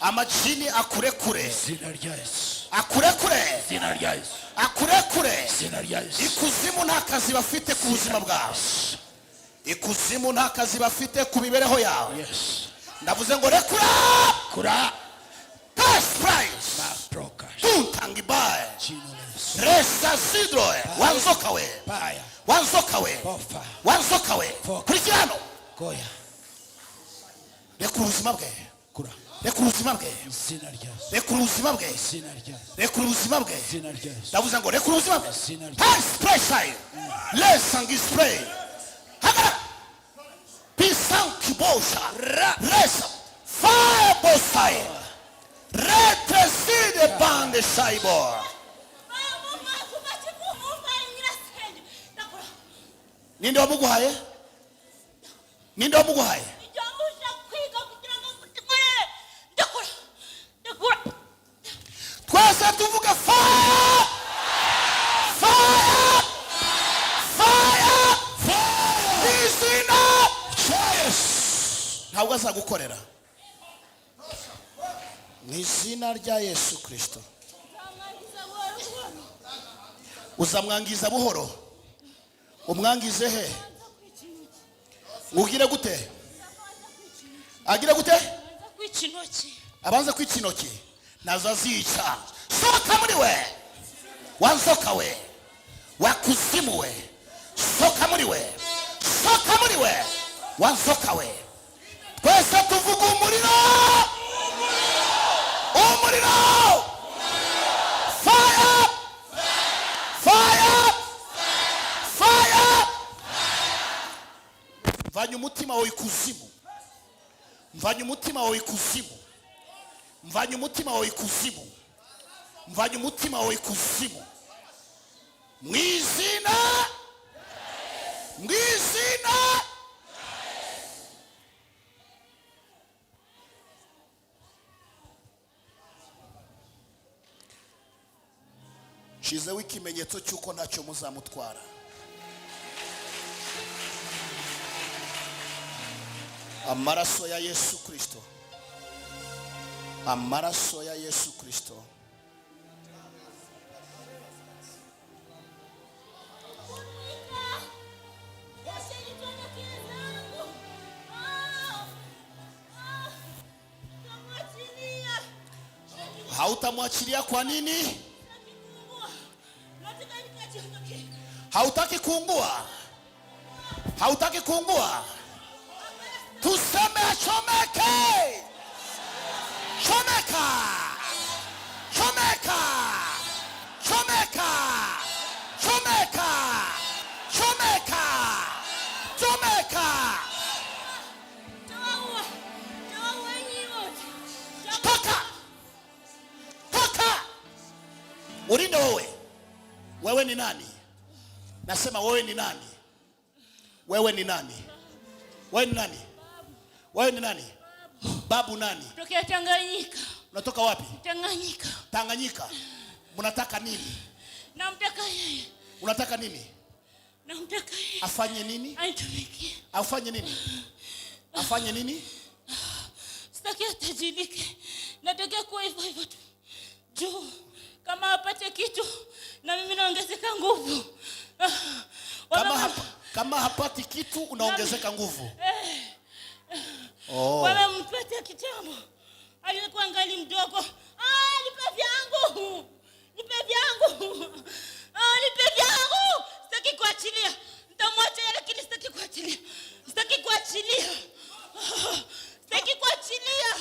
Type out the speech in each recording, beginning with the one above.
amajini akurekure, akurekure, ikuzimu nta kazi bafite ku buzima bwawe, ikuzimu nta kazi bafite ku mibereho yawe. Ndavuze ngo rekura cash price tuntangibaye resa sidroe wanzokawe kurikirano rekura ubuzima bwe, rekura ubuzima bwe, ndavuze ngo rekura ubuzima bwe. Spray side lesangi spray hagara pisang kibosha resa fire bosai retreside bande saibor. Ninde wamuguhaye? Twese tuvuga fire, fire, fire, fire. Izina ntabwo azagukorera mu izina rya Yesu Kristo. Uzamwangiza buhoro. Umwangize he? Ugire gute? Agira gute? Abanza kwicinoki nazo azica. Soka muri we, wanzoka we, wakuzimu we, soka muri we, wanzoka we. Twese tuvuga umuriro, fire, fire, fire. Mvanye umutima wawe ikuzimu, mvanye umutima wawe ikuzimu, mvanye umutima wawe ikuzimu, mvanye umutima wawe ikuzimu, mwizina, mwizina. Shizeho ikimenyetso cyuko ntacyo muzamutwara. Amaraso ya Yesu Kristo, amaraso ya Yesu Kristo. Hautamwachilia kwa nini? Hautaki kuungua, hautaki kuungua. Tuseme chomeke, chomeka, chomeka, chomeka, chomeka, chomeka, chomeka. Toka, toka. Ulinde wewe. Wewe ni nani? Nasema wewe ni nani? Wewe ni nani? Wewe ni nani? Wewe ni nani? Babu nani? Tokea Tanganyika. Unatoka wapi? Tanganyika. Tanganyika. Unataka nini? Namtaka yeye. Unataka nini? Namtaka yeye. Afanye nini? Aitumikie. Afanye nini? Afanye nini? Sitaki atajirike. Nataka kuwa hivyo tu. Juu kama apate kitu na mimi naongezeka nguvu. Kama hapati kitu unaongezeka nguvu. Wamempata kitambo. Alikuwa angali mdogo. Nipe vyangu. Nipe vyangu. Nipe vyangu. Sitaki kuachilia. Nitamwacha lakini sitaki kuachilia. Sitaki kuachilia. Sitaki kuachilia.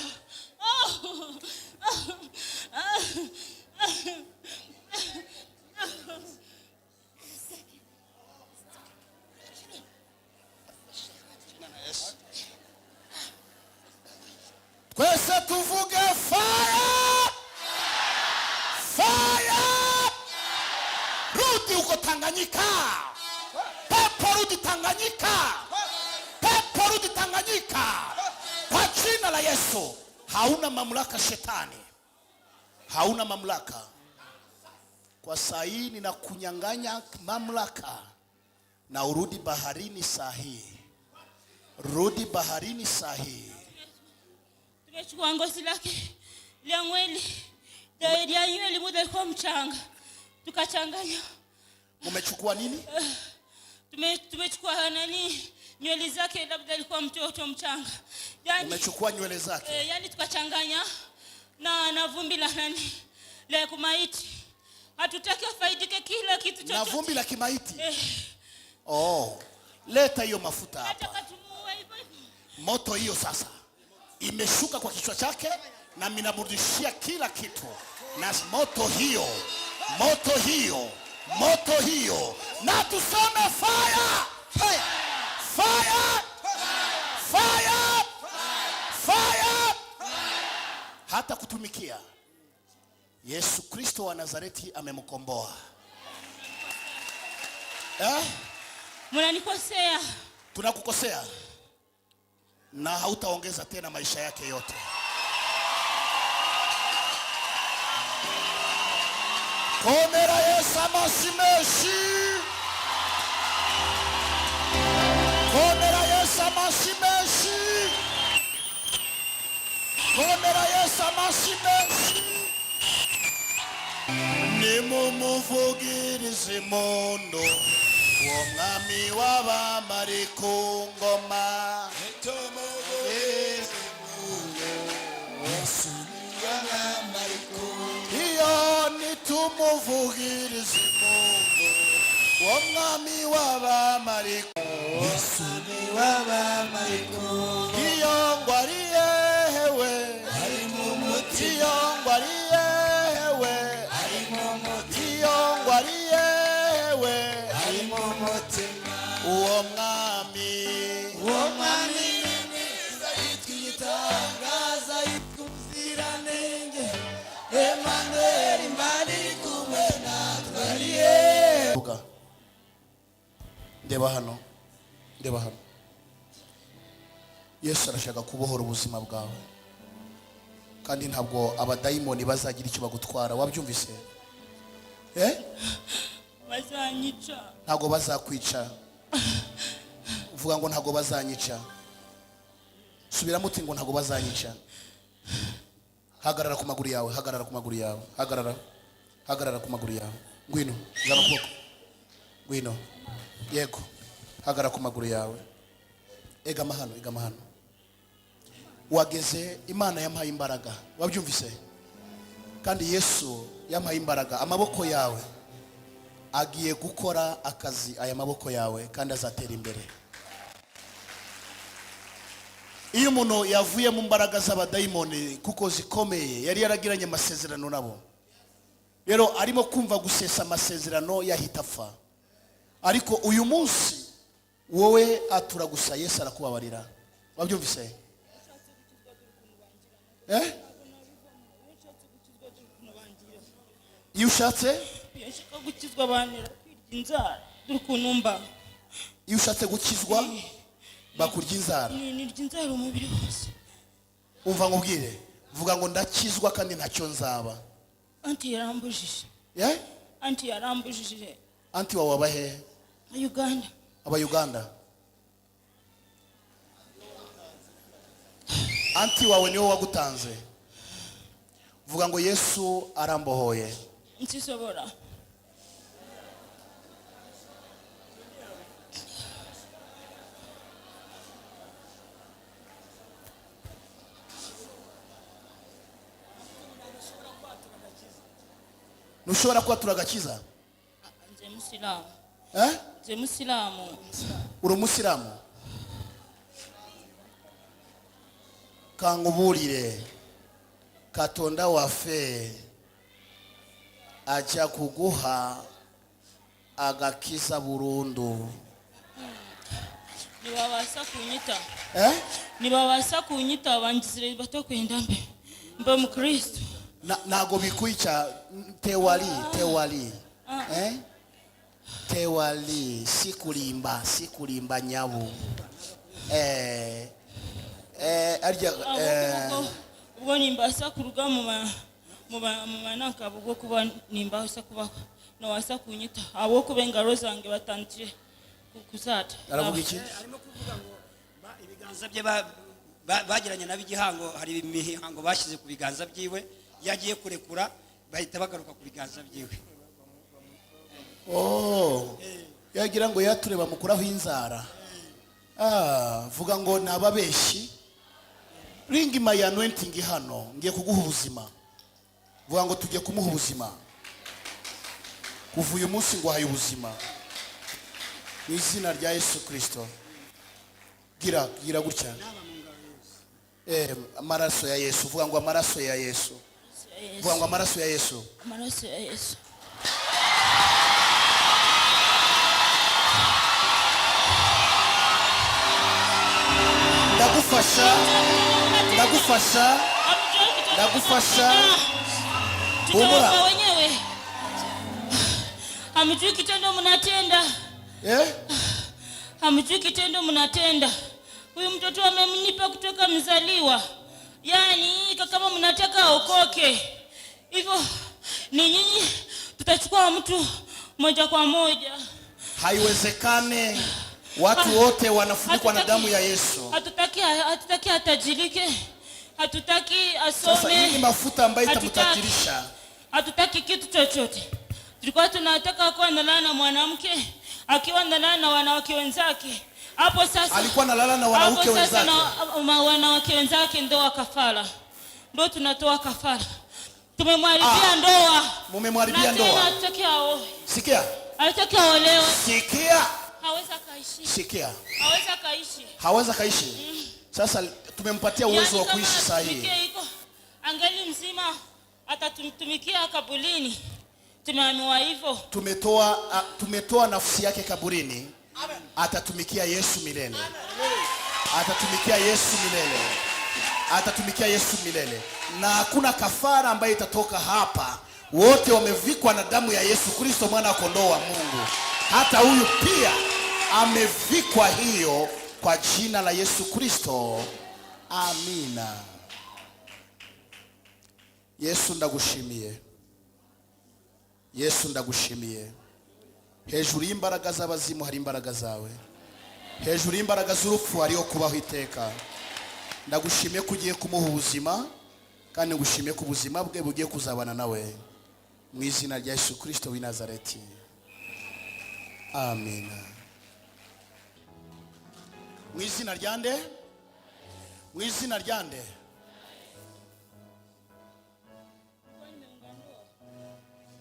Kwese tuvuge fire, fire. Rudi uko Tanganyika. Pepo rudi Tanganyika. Pepo rudi Tanganyika. Kwa jina la Yesu. Hauna mamlaka shetani. Hauna mamlaka. Kwa saa hii ninakunyang'anya mamlaka. Na urudi baharini saa hii. Rudi baharini saa hii. tumechukua ngozi lake la mwili ya nywele muda alikuwa mchanga, tukachanganya. Mmechukua nini? Tumechukua nani nywele zake, labda alikuwa mtoto mchanga. Yani mmechukua nywele zake. Yani tukachanganya na vumbi la nani la kumaiti. Hatutaki afaidike kila kitu chochote. Na vumbi la kimaiti. Leta hiyo mafuta hapa. Nataka tumuue hivyo. Moto hiyo sasa imeshuka kwa kichwa chake na minamrudishia kila kitu. Na moto hiyo na tusome fire. Fire. Fire. Fire. Fire. Hata kutumikia Yesu Kristo wa Nazareti amemkomboa. Mnanikosea. Tunakukosea. Na hautaongeza tena maisha yake yote. Komera Yesu amasimeshi. Komera Yesu amasimeshi. Komera Yesu amasimeshi. Nimumuvugirize mondo Womwami w'abamari ku ngoma. Iyo nitumuvugirize mondo Womwami w'abamari ku ngoma. Iyo ngwari yewe ari mu mutima. Iyo ngwari yewe ari mu mutima. Iyo ngwari yewe ari mu mutima. Uwo mwami mwiza yitwa igitangaza, yitwa umuziranenge, Emmanuel Imana iri kumwe natwe. Ndeba hano. Yesu arashaka kubohora ubuzima bwawe, kandi ntabwo abadayimoni bazagira icyo bagutwara. Wabyumvise? Bazanyica. Ntabwo bazakwica. Uvuga ngo ntabwo bazanyica. Subira muti ngo ntabwo bazanyica. Hagarara ku maguru yawe. Hagarara ku maguru yawe. Ngwino, zana kuboko. Ngwino. Yego. Hagarara ku maguru yawe. Egama hano. Wageze, Imana yampaye imbaraga. Wabyumvise? Kandi Yesu yampaye imbaraga. Amaboko yawe agiye gukora akazi, aya maboko yawe, kandi azatera imbere. Iyo umuntu yavuye mu mbaraga z'abadayimoni kuko zikomeye, yari yaragiranye amasezerano nabo, rero arimo kumva gusesa amasezerano yahita apfa. Ariko uyu munsi wowe atura gusa, Yesu arakubabarira. Wabyumvise? Iyo ushatse gukizwa banira inzara dukunumba. Iyo ushatse gukizwa bakurya inzara. Ni inzara umubiri wose. Umva ngubwire, vuga ngo ndakizwa kandi ntacyo nzaba. Anti yarambujije. Anti yarambujije. Anti wawe abahe? Uganda. Uganda. Anti wawe niwe wagutanze. Vuga ngo Yesu arambohoye. Ntisobora. Nushobora kwatura agakiza? Nze Musilamu. Nze Musilamu. Uri Musilamu? Kanguburire Katonda wafe acha kuguha agakiza burundu. Niwabasa kunyita. Niwabasa kunyita abangizire batokwenda mbe mu Kristo. Nago bikwica tewali. Tewali sikulimba nyabu. Arya ubwo nimbasa kuruga mu manaka bwo kuba nimbasa kuba no wasa kunyita abo kubenga rozange batantire kuzata. Aravuga iki? Arimo kuvuga ngo ibiganza bye bagiranye nabigihango hari imihango bashize ku biganza byiwe yagiye kurekura bahita bagaruka ku biganza byiwe. Yagira ngo yatureba mukuraho inzara. Vuga ngo nababeshi. Ringi my anointing hano ngiye kuguha ubuzima. Vuga ngo tujye kumuha ubuzima. Kuva uyu munsi ngo haye ubuzima. Mu izina rya Yesu Kristo. Gira gutya. Amaraso ya Yesu. Vuga ngo amaraso ya Yesu. Vuga ngo amaraso ya Yesu. Amaraso ya Yesu. Ndagufasha. Tutaomba wenyewe. Hamjui kitendo mnatenda. Hamjui kitendo mnatenda. Huyu mtoto amemnipa kutoka mzaliwa. Yaani kama mnataka aokoke. Hivyo ni nyinyi tutachukua mtu moja kwa moja. Haiwezekane. Watu wote wanafunikwa na damu ya Yesu. Hatutaki atajirike. Hatutaki asome. Sasa hii ni mafuta ambayo itamtajirisha. Hatutaki kitu chochote. Tulikuwa tunataka kuwa analala na mwanamke, akiwa analala na wanawake wenzake. Hapo sasa alikuwa analala na wanawake wenzake. Wanawake wenzake ndio kafara. Ndio tunatoa kafara. Tumemharibia ndoa. Mumemharibia ndoa. Sikia. Hataki aolewe. Sikia. Haweza kaishi. Sikia. Haweza kaishi. Sasa tumempatia uwezo wa kuishi saa hii. Angali mzima atatumtumikia kaburini. Tumeamua hivyo. Tumetoa nafsi yake kaburini. Atatumikia Yesu milele. Atatumikia Yesu milele. Na hakuna kafara ambayo itatoka hapa. Wote wamevikwa na damu ya Yesu Kristo mwana wa kondoo wa Mungu. Hata huyu pia amevikwa hiyo kwa jina la Yesu Kristo. Amina. Yesu ndagushimiye. Hejuru y'imbaraga z'abazimu hari imbaraga zawe. Hejuru y'imbaraga z'urupfu hariho kubaho iteka. Ndagushimiye kugiye kumuha ubuzima kandi ngushimiye ku buzima bwe bugiye kuzabana nawe. Mu izina rya Yesu Kristo w'i Nazareti. Amina. Mu izina ryande.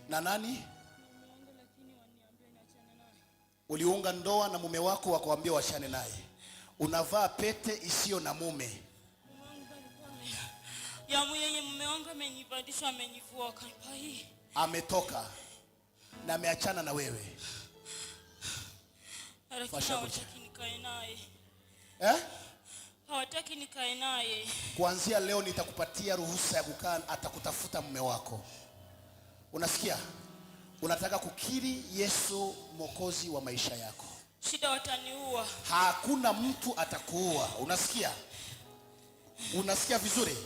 Na nani? Uliunga ndoa na mume wako wakawaambia wachane naye. Unavaa pete isiyo na mume. Ya mwenye mume wangu amenibadilisha, amenivua kaipa hii. Ametoka na ameachana na wewe. Hawataki nikae naye. Hawataki nikae naye. Kuanzia leo nitakupatia ruhusa ya kukaa, atakutafuta mume wako. Unasikia? Unataka kukiri Yesu Mwokozi wa maisha yako. Shida wataniua. Hakuna mtu atakuua. Unasikia? Unasikia vizuri?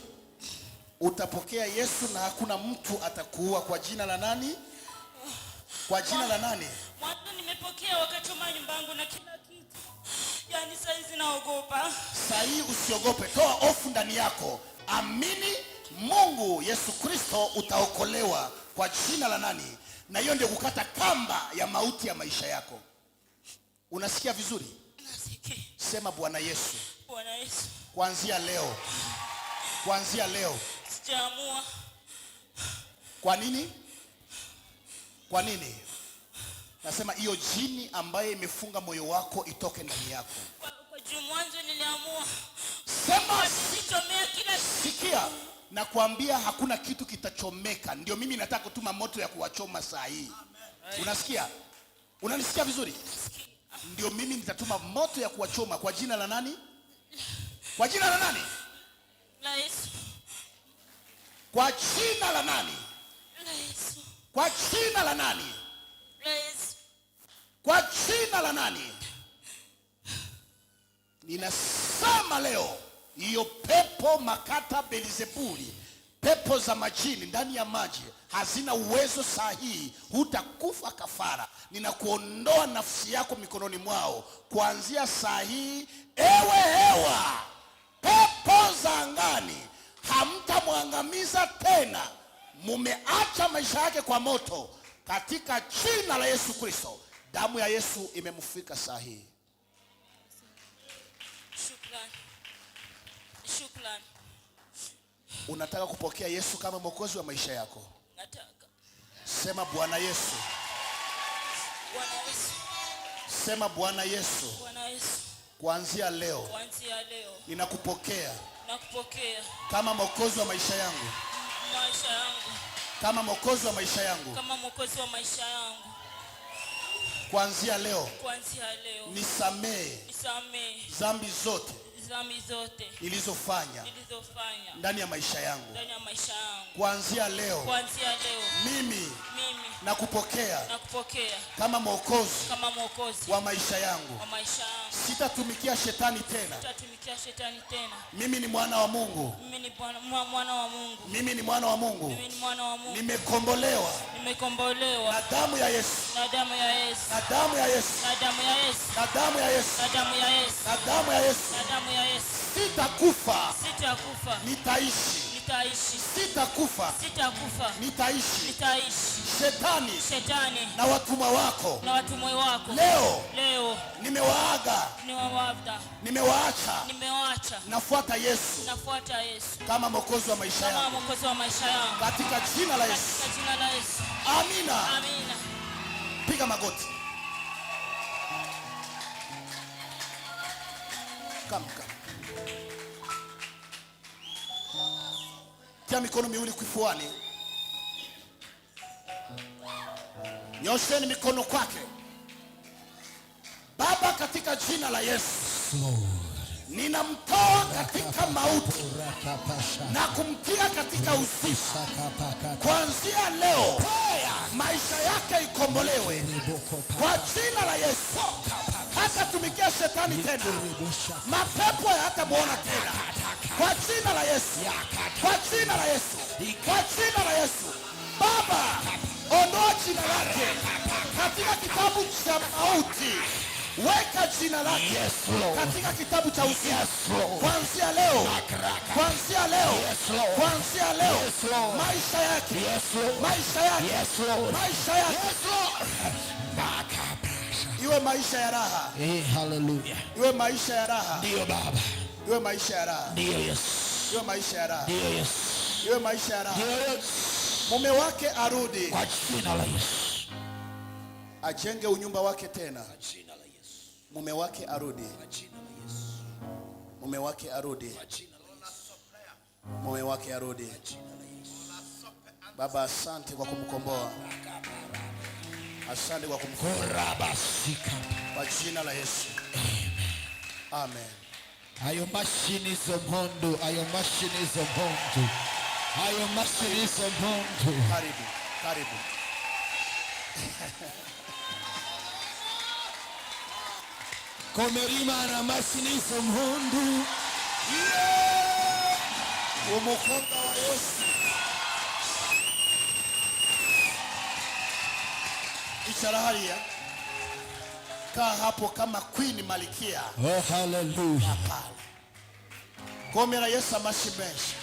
Utapokea Yesu na hakuna mtu atakuua kwa jina la nani? Kwa jina la nani? Mwanzo nimepokea wakachoma nyumba yangu na kila kitu. Yaani saizi naogopa. Sasa usiogope, toa hofu ndani yako. Amini Mungu Yesu Kristo, utaokolewa kwa jina la nani? Na hiyo ndio kukata kamba ya mauti ya maisha yako. Unasikia vizuri? Nasikia. Sema Bwana Yesu. Bwana Yesu. Kuanzia leo. Sijaamua. Kwa nini? Nasema hiyo jini ambaye imefunga moyo wako itoke ndani yako. Kwa mwanzo niliamua. Sema sichomea kila sikia. Na kuambia hakuna kitu kitachomeka. Ndio mimi nataka kutuma moto ya kuwachoma saa hii. Unasikia? Unanisikia vizuri? Ndio mimi nitatuma moto ya kuwachoma kwa jina la nani? Kwa jina la nani? La Yesu. Kwa jina la nani? La Yesu. Kwa jina la nani? La Yesu. Kwa jina la nani? Ninasema leo hiyo pepo makata Belzebuli, pepo za majini ndani ya maji hazina uwezo sahihi, hutakufa kafara. Ninakuondoa nafsi yako mikononi mwao kuanzia saa hii. Ewe hewa, pepo mumeacha maisha yake kwa moto, katika jina la Yesu Kristo, damu ya Yesu imemfika saa hii. Shukrani. Unataka kupokea Yesu kama mwokozi wa maisha yako? Nataka. Sema Bwana Yesu. Bwana Yesu. Sema Bwana Yesu. Bwana Yesu. Kuanzia leo ninakupokea kama mwokozi wa maisha yangu. Kama mwokozi wa maisha yangu. Kuanzia leo nisamehe dhambi zote nilizofanya ndani ya maisha yangu. Kuanzia leo mimi nakupokea kama mwokozi wa maisha yangu. Sitatumikia shetani tena. Mimi ni mwana wa Mungu. Mimi ni mwana wa Mungu. Nimekombolewa na damu ya Yesu. Na damu ya Yesu. Na damu ya Yesu. Na damu ya Yesu. Na damu ya Yesu. Sitakufa. Nitaishi. Sitakufa. Nitaishi. Shetani na watumwa wako leo nimewaaga. Nimewaacha. Nafuata Yesu kama mwokozi wa maisha yangu. Katika jina la Yesu. Amina. Piga magoti. Come. Tia mikono miwili kifuani. Nyosheni mikono kwake. Baba, katika jina la Yesu, ninamtoa katika mauti na kumtia katika uzima. Kuanzia leo maisha yake ikombolewe kwa jina la Yesu. Hata tumikia shetani tena. Mapepo hayatamuona tena. Kwa jina la Yesu. Kwa jina la Yesu. Kwa jina la Yesu. Baba, ondoa jina lake katika kitabu cha mauti. Weka jina lake katika kitabu cha uzima. Kuanzia leo. Kuanzia leo. Kuanzia leo. Maisha yake. Maisha yake. Maisha yake. Iwe maisha ya raha. Hallelujah. Iwe maisha ya raha. Ndio Baba. Iwe maisha ya raha. Ndio Yesu. Iwe maisha ya raha. Ndio Yesu. Iwe maisha ya raha. Ndio Yesu. Mume wake arudi. Kwa jina la Yesu. Ajenge unyumba wake tena. Kwa jina la Yesu. Mume wake arudi. Kwa jina la Yesu. Mume wake arudi. Kwa jina la Yesu. Mume wake arudi. Kwa jina la Yesu. Baba, asante kwa kumkomboa. Asante kwa kumkomboa. Kwa jina la Yesu. Amen. Ayo mashini zo mpundu. Ayo mashini zo mpundu. Ayo mashini zo mpundu. Karibu. Karibu. Komerima na mashini zo mpundu. Umukonga wa Yesu. Ishara halia. Kaa hapo kama queen malikia. Oh, hallelujah. Komera Yesu amashimeshi.